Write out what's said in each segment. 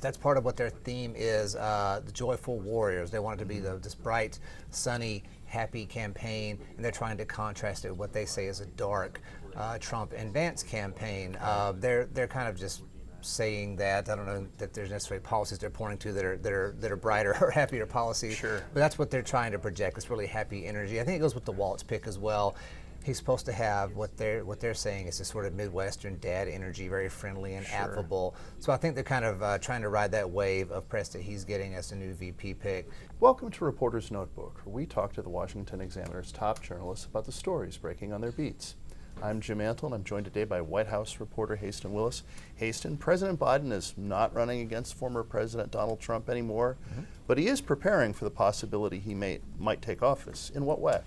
That's part of what their theme is, the joyful warriors. They want it to be this bright, sunny, happy campaign, and they're trying to contrast it with what they say is a dark Trump and Vance campaign. They're kind of just saying that. I don't know that there's necessarily policies they're pointing to that are brighter or happier policies. Sure. But that's what they're trying to project. It's really happy energy. I think it goes with the Walz pick as well. He's supposed to have what they're saying is this sort of Midwestern dad energy, very friendly and affable. So I think they're kind of trying to ride that wave of press that he's getting as the new VP pick. Welcome to Reporter's Notebook, where we talk to the Washington Examiner's top journalists about the stories breaking on their beats. I'm Jim Antle, and I'm joined today by White House reporter Haisten Willis. Haisten, President Biden is not running against former President Donald Trump anymore, but he is preparing for the possibility he might take office. In what way?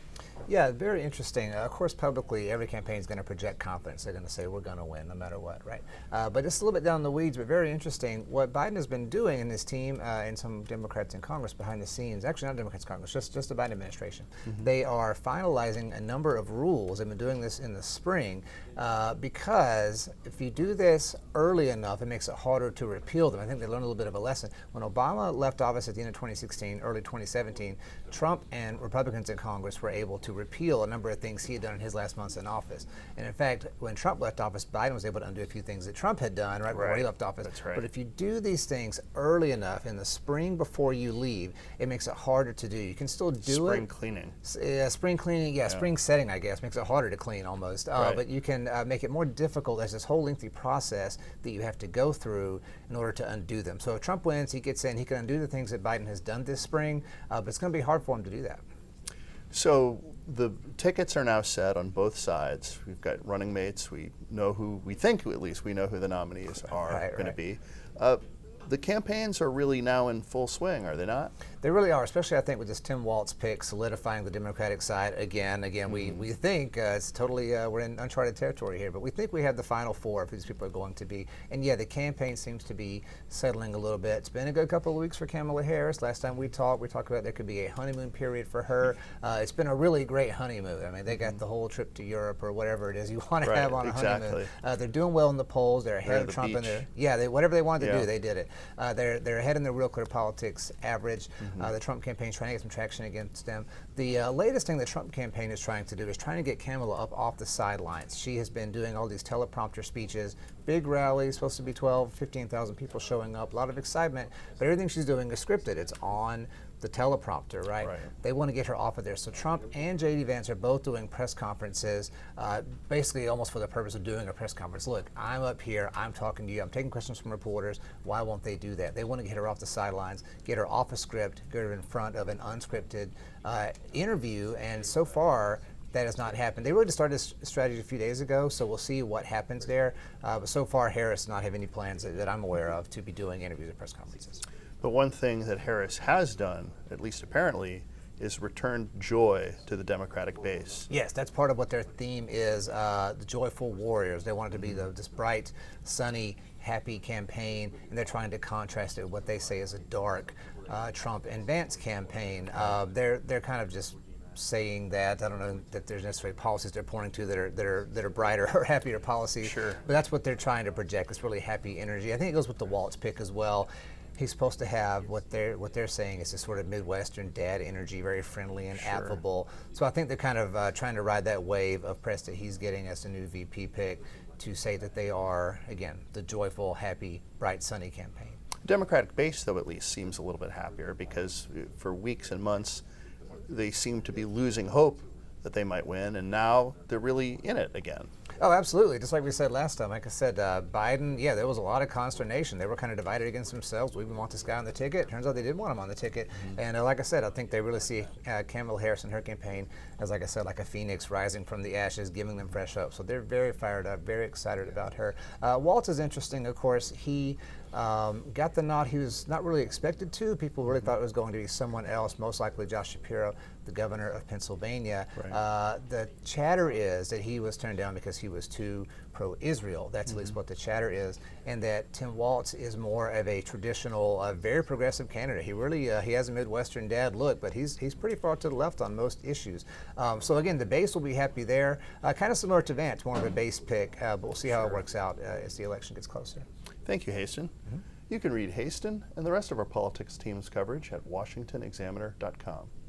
Yeah, very interesting. Of course, publicly, every campaign is going to project confidence. They're going to say, we're going to win no matter what, right? But it's a little bit down the weeds, but very interesting. What Biden has been doing in his team and some Democrats in Congress behind the scenes, actually not Democrats in Congress, just the Biden administration, they are finalizing a number of rules. They've been doing this in the spring because if you do this early enough, it makes it harder to repeal them. I think they learned a little bit of a lesson. When Obama left office at the end of 2016, early 2017, Trump and Republicans in Congress were able to repeal a number of things he had done in his last months in office. And in fact, when Trump left office, Biden was able to undo a few things that Trump had done right before he left office. That's right. But if you do these things early enough in the spring before you leave, it makes it harder to do. You can still do Spring cleaning. Spring cleaning, spring setting, I guess, makes it harder to clean almost. But you can make it more difficult as this whole lengthy process that you have to go through in order to undo them. So if Trump wins, he gets in, he can undo the things that Biden has done this spring, but it's going to be hard for him to do that. So the tickets are now set on both sides. We've got running mates. We know who, we think at least, we know who the nominees are going to be. The campaigns are really now in full swing, are they not? They really are, especially I think with this Tim Walz pick solidifying the Democratic side again. We think it's totally, we're in uncharted territory here, but we think we have the final four of who these people are going to be. And yeah, the campaign seems to be settling a little bit. It's been a good couple of weeks for Kamala Harris. Last time we talked about there could be a honeymoon period for her. It's been a really great honeymoon. I mean, they got the whole trip to Europe or whatever it is you want to have on a honeymoon. They're doing well in the polls. They're ahead of Trump in their, whatever they wanted to do, they did it. They're ahead in the Real Clear Politics average. The Trump campaign is trying to get some traction against them. The latest thing the Trump campaign is trying to do is trying to get Kamala up off the sidelines. She has been doing all these teleprompter speeches, big rallies, supposed to be 12, 15,000 people showing up, a lot of excitement, but everything she's doing is scripted. It's on the teleprompter, right? They want to get her off of there. So Trump and J.D. Vance are both doing press conferences, basically almost for the purpose of doing a press conference. Look, I'm up here, I'm talking to you, I'm taking questions from reporters. Why won't they do that? They want to get her off the sidelines, get her off a script, get her in front of an unscripted interview, and so far, that has not happened. They really just started this strategy a few days ago, so we'll see what happens there. But so far, Harris does not have any plans that I'm aware of to be doing interviews or press conferences. But one thing that Harris has done, at least apparently, is return joy to the Democratic base. Yes, that's part of what their theme is, the joyful warriors. They want it to be this bright, sunny, happy campaign, and they're trying to contrast it with what they say is a dark Trump and Vance campaign. They're kind of just saying that. I don't know that there's necessarily policies they're pointing to that are brighter or happier policies. But that's what they're trying to project. It's really happy energy. I think it goes with the Walz pick as well. He's supposed to have what they're saying is this sort of Midwestern dad energy, very friendly and affable. So I think they're kind of trying to ride that wave of press that he's getting as the new VP pick to say that they are, again, the joyful, happy, bright, sunny campaign. Democratic base, though, at least seems a little bit happier because for weeks and months they seem to be losing hope that they might win, and now they're really in it again. Oh, absolutely. Just like we said last time. Like I said, Biden, there was a lot of consternation. They were kind of divided against themselves. We even want this guy on the ticket. Turns out they did want him on the ticket. And like I said, I think they really see Kamala Harris and her campaign as, like I said, like a phoenix rising from the ashes, giving them fresh hope. So they're very fired up, very excited about her. Walz is interesting, of course. He got the nod he was not really expected to. People really thought it was going to be someone else, most likely Josh Shapiro, the governor of Pennsylvania. The chatter is that he was turned down because he was too pro-Israel. That's at least what the chatter is, and that Tim Walz is more of a traditional, very progressive candidate. He really he has a Midwestern dad look, but he's pretty far to the left on most issues. So again, the base will be happy there. Kind of similar to Vance, more of a base pick, but we'll see how it works out as the election gets closer. Thank you, Haisten. You can read Haisten and the rest of our politics team's coverage at washingtonexaminer.com.